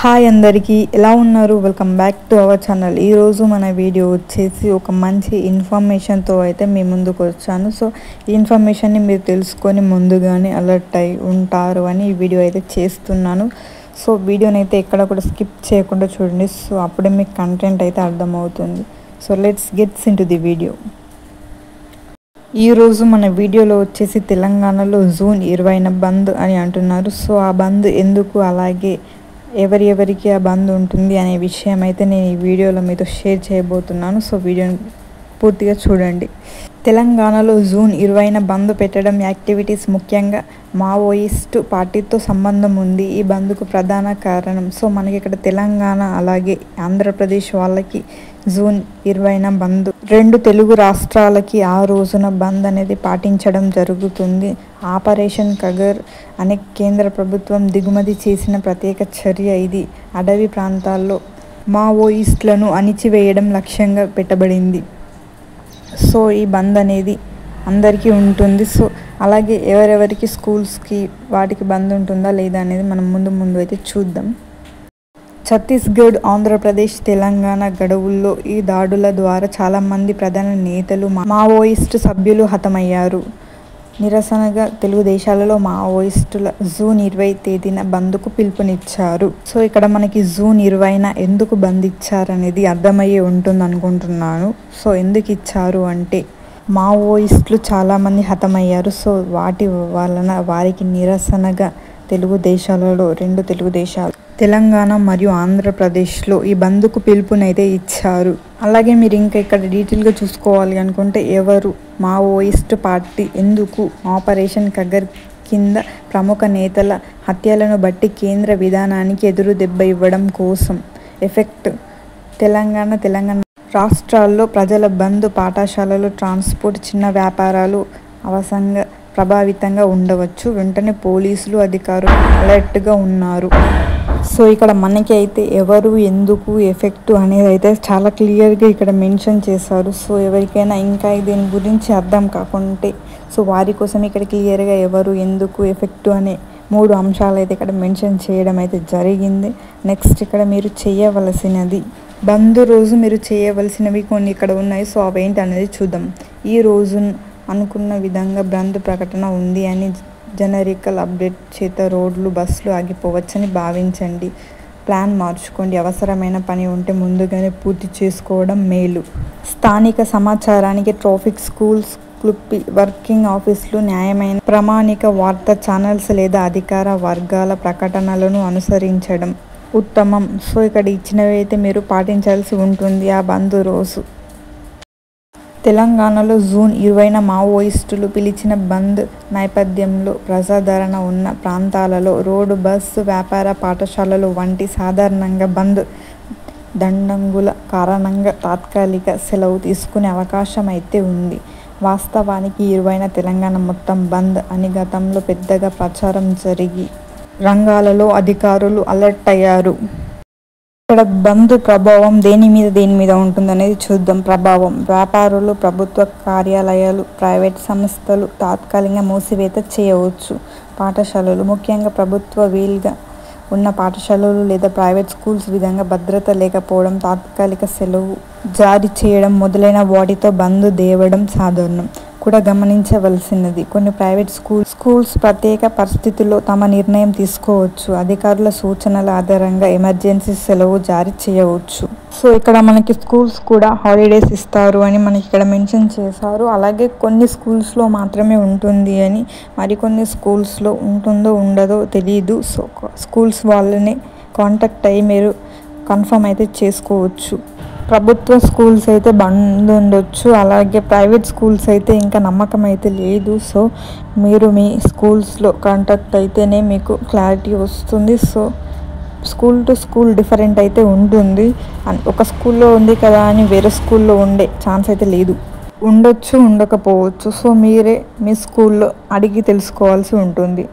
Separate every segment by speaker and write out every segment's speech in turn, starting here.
Speaker 1: Hi అందరికీ ఎలా ఉన్నారు? Welcome back to our channel. ఈరోజు మన వీడియో వచ్చేసి ఒక మంచి ఇన్ఫర్మేషన్తో అయితే మీ ముందుకు వచ్చాను. సో ఈ ఇన్ఫర్మేషన్ని మీరు తెలుసుకొని ముందుగానే అలర్ట్ అయి ఉంటారు అని ఈ వీడియో అయితే చేస్తున్నాను. సో వీడియోని అయితే ఎక్కడ కూడా స్కిప్ చేయకుండా చూడండి. సో అప్పుడే మీకు కంటెంట్ అయితే అర్థమవుతుంది. So let's gets in to the video. ఈరోజు మన వీడియోలో వచ్చేసి తెలంగాణలో జూన్ 20న బంద్ అని అంటున్నారు. సో ఆ బంద్ ఎందుకు, అలాగే ఎవరికి ఆ బంద్ ఉంటుంది అనే విషయం అయితే నేను ఈ వీడియోలో మీతో షేర్ చేయబోతున్నాను. సో వీడియోని పూర్తిగా చూడండి. తెలంగాణలో జూన్ 20న బంద్ పెట్టడం యాక్టివిటీస్ ముఖ్యంగా మావోయిస్టు పార్టీతో సంబంధం ఉంది. ఈ బంద్కు ప్రధాన కారణం, సో మనకి ఇక్కడ తెలంగాణ అలాగే ఆంధ్రప్రదేశ్ వాళ్ళకి జూన్ 20న బంద్, రెండు తెలుగు రాష్ట్రాలకి ఆ రోజున బంద్ అనేది పాటించడం జరుగుతుంది. ఆపరేషన్ కగర్ అనే కేంద్ర ప్రభుత్వం దిగుమతి చేసిన ప్రత్యేక చర్య ఇది. అడవి ప్రాంతాల్లో మావోయిస్టులను అణిచివేయడం లక్ష్యంగా పెట్టబడింది. సో ఈ బంద్ అనేది అందరికీ ఉంటుంది. సో అలాగే ఎవరెవరికి స్కూల్స్కి వాటికి బంద్ ఉంటుందా లేదా అనేది మనం ముందు అయితే చూద్దాం. ఛత్తీస్గఢ్, ఆంధ్రప్రదేశ్, తెలంగాణ గడువుల్లో ఈ దాడుల ద్వారా చాలామంది ప్రధాన నేతలు, మావోయిస్టు సభ్యులు హతమయ్యారు. నిరసనగా తెలుగు దేశాలలో మావోయిస్టుల జూన్ 20 తేదీన బంద్కు పిలుపునిచ్చారు. సో ఇక్కడ మనకి జూన్ 20న ఎందుకు బంద్ ఇచ్చారనేది అర్థమయ్యే ఉంటుంది అనుకుంటున్నాను. సో ఎందుకు ఇచ్చారు అంటే మావోయిస్టులు చాలామంది హతమయ్యారు. సో వాటి వలన వారికి నిరసనగా తెలుగు దేశాలలో, రెండు తెలుగు దేశాలు తెలంగాణ మరియు ఆంధ్రప్రదేశ్లో ఈ బంద్కు పిలుపునైతే ఇచ్చారు. అలాగే మీరు ఇంకా ఇక్కడ డీటెయిల్గా చూసుకోవాలి అనుకుంటే ఎవరు మావోయిస్ట్ పార్టీ ఎందుకు ఆపరేషన్ కగర్ కింద ప్రముఖ నేతల హత్యలను బట్టి కేంద్ర విధానానికి ఎదురు దెబ్బ ఇవ్వడం కోసం ఎఫెక్ట్ తెలంగాణ రాష్ట్రాల్లో ప్రజల బంద్, పాఠశాలలు, ట్రాన్స్పోర్ట్, చిన్న వ్యాపారాలు అవసరంగా ప్రభావితంగా ఉండవచ్చు. వెంటనే పోలీసులు అధికారులు అలర్ట్గా ఉన్నారు. సో ఇక్కడ మనకి అయితే ఎవరు, ఎందుకు, ఎఫెక్ట్ అనేది అయితే చాలా క్లియర్గా ఇక్కడ మెన్షన్ చేశారు. సో ఎవరికైనా ఇంకా దీని గురించి అర్థం కాకుంటే సో వారి కోసం ఇక్కడ క్లియర్గా ఎవరు, ఎందుకు, ఎఫెక్ట్ అనే 3 అంశాలు అయితే ఇక్కడ మెన్షన్ చేయడం అయితే జరిగింది. నెక్స్ట్ ఇక్కడ మీరు చేయవలసినది, బంద్ రోజు మీరు చేయవలసినవి కొన్ని ఇక్కడ ఉన్నాయి. సో అవేంటి అనేది చూద్దాం. ఈ రోజు అనుకున్న విధంగా బంద్ ప్రకటన ఉంది అని జనరికల్ అప్డేట్ చేత రోడ్లు, బస్సులు ఆగిపోవచ్చని భావించండి. ప్లాన్ మార్చుకోండి. అవసరమైన పని ఉంటే ముందుగానే పూర్తి చేసుకోవడం మేలు. స్థానిక సమాచారానికి ట్రాఫిక్, స్కూల్స్, క్లుప్పి, వర్కింగ్ ఆఫీసులు, న్యాయమైన ప్రామాణిక వార్తా ఛానల్స్ లేదా అధికార వర్గాల ప్రకటనలను అనుసరించడం ఉత్తమం. సో ఇక్కడ ఇచ్చినవి అయితే మీరు పాటించాల్సి ఉంటుంది ఆ బంద్ రోజు. తెలంగాణలో జూన్ 20న మావోయిస్టులు పిలిచిన బంద్ నేపథ్యంలో ప్రజాదరణ ఉన్న ప్రాంతాలలో రోడ్డు, బస్సు, వ్యాపార, పాఠశాలలు వంటి సాధారణంగా బంద్ దండంగుల కారణంగా తాత్కాలిక సెలవు తీసుకునే అవకాశం అయితే ఉంది. వాస్తవానికి 20న తెలంగాణ మొత్తం బంద్ అని గతంలో పెద్దగా ప్రచారం జరిగి రంగాలలో అధికారులు అలర్ట్ అయ్యారు. ఇక్కడ బంద్ ప్రభావం దేని మీద ఉంటుందనేది చూద్దాం. ప్రభావం, వ్యాపారులు, ప్రభుత్వ కార్యాలయాలు, ప్రైవేట్ సంస్థలు తాత్కాలికంగా మూసివేత చేయవచ్చు. పాఠశాలలు, ముఖ్యంగా ప్రభుత్వ వీలుగా ఉన్న పాఠశాలలు లేదా ప్రైవేట్ స్కూల్స్ విధంగా భద్రత లేకపోవడం, తాత్కాలిక సెలవు జారీ చేయడం మొదలైన వాటితో బంద్ దేవడం సాధారణం. కూడా గమనించవలసినది, కొన్ని ప్రైవేట్ స్కూల్స్ ప్రత్యేక పరిస్థితుల్లో తమ నిర్ణయం తీసుకోవచ్చు. అధికారుల సూచనల ఆధారంగా ఎమర్జెన్సీ సెలవు జారీ చేయవచ్చు. సో ఇక్కడ మనకి స్కూల్స్ కూడా హాలిడేస్ ఇస్తారు అని మనకి ఇక్కడ మెన్షన్ చేశారు. అలాగే కొన్ని స్కూల్స్లో మాత్రమే ఉంటుంది అని, మరికొన్ని స్కూల్స్లో ఉంటుందో ఉండదో తెలీదు. సో స్కూల్స్ వాళ్ళని కాంటాక్ట్ అయ్యి మీరు కన్ఫర్మ్ అయితే చేసుకోవచ్చు. ప్రభుత్వ స్కూల్స్ అయితే బంద్ ఉండొచ్చు, అలాగే ప్రైవేట్ స్కూల్స్ అయితే ఇంకా నమ్మకం అయితే లేదు. సో మీరు మీ స్కూల్స్లో కాంటాక్ట్ అయితేనే మీకు క్లారిటీ వస్తుంది. So school to school different అయితే ఉంటుంది. ఒక స్కూల్లో ఉంది కదా అని వేరే స్కూల్లో ఉండే ఛాన్స్ అయితే లేదు. ఉండొచ్చు, ఉండకపోవచ్చు. సో మీరే మీ స్కూల్లో అడిగి తెలుసుకోవాల్సి ఉంటుంది.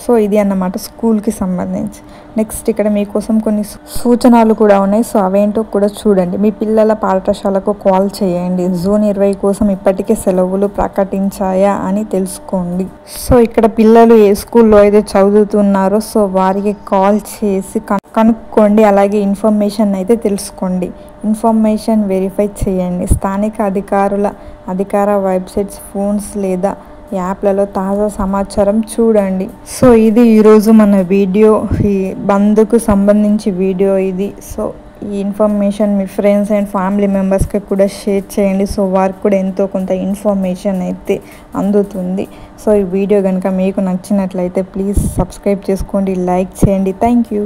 Speaker 1: సో ఇది అన్నమాట స్కూల్కి సంబంధించి. నెక్స్ట్ ఇక్కడ మీకోసం కొన్ని సూచనలు కూడా ఉన్నాయి. సో అవేంటో కూడా చూడండి. మీ పిల్లల పాఠశాలకు కాల్ చేయండి. జూన్ 20 కోసం ఇప్పటికే సెలవులు ప్రకటించాయా అని తెలుసుకోండి. సో ఇక్కడ పిల్లలు ఏ స్కూల్లో అయితే చదువుతున్నారో సో వారికి కాల్ చేసి కనుక్కోండి. అలాగే ఇన్ఫర్మేషన్ అయితే తెలుసుకోండి. ఇన్ఫర్మేషన్ వెరిఫై చేయండి. స్థానిక అధికార వెబ్సైట్స్, ఫోన్స్ లేదా యాప్లలో తాజా సమాచారం చూడండి. సో ఇది ఈరోజు మన వీడియో, ఈ బంద్కు సంబంధించి వీడియో ఇది. సో ఈ information me friends and family మెంబర్స్కి కూడా షేర్ చేయండి. సో వారికి కూడా ఎంతో కొంత ఇన్ఫర్మేషన్ అయితే అందుతుంది. సో ఈ వీడియో కనుక మీకు నచ్చినట్లయితే ప్లీజ్ సబ్స్క్రైబ్ చేసుకోండి, లైక్ చేయండి. Thank you.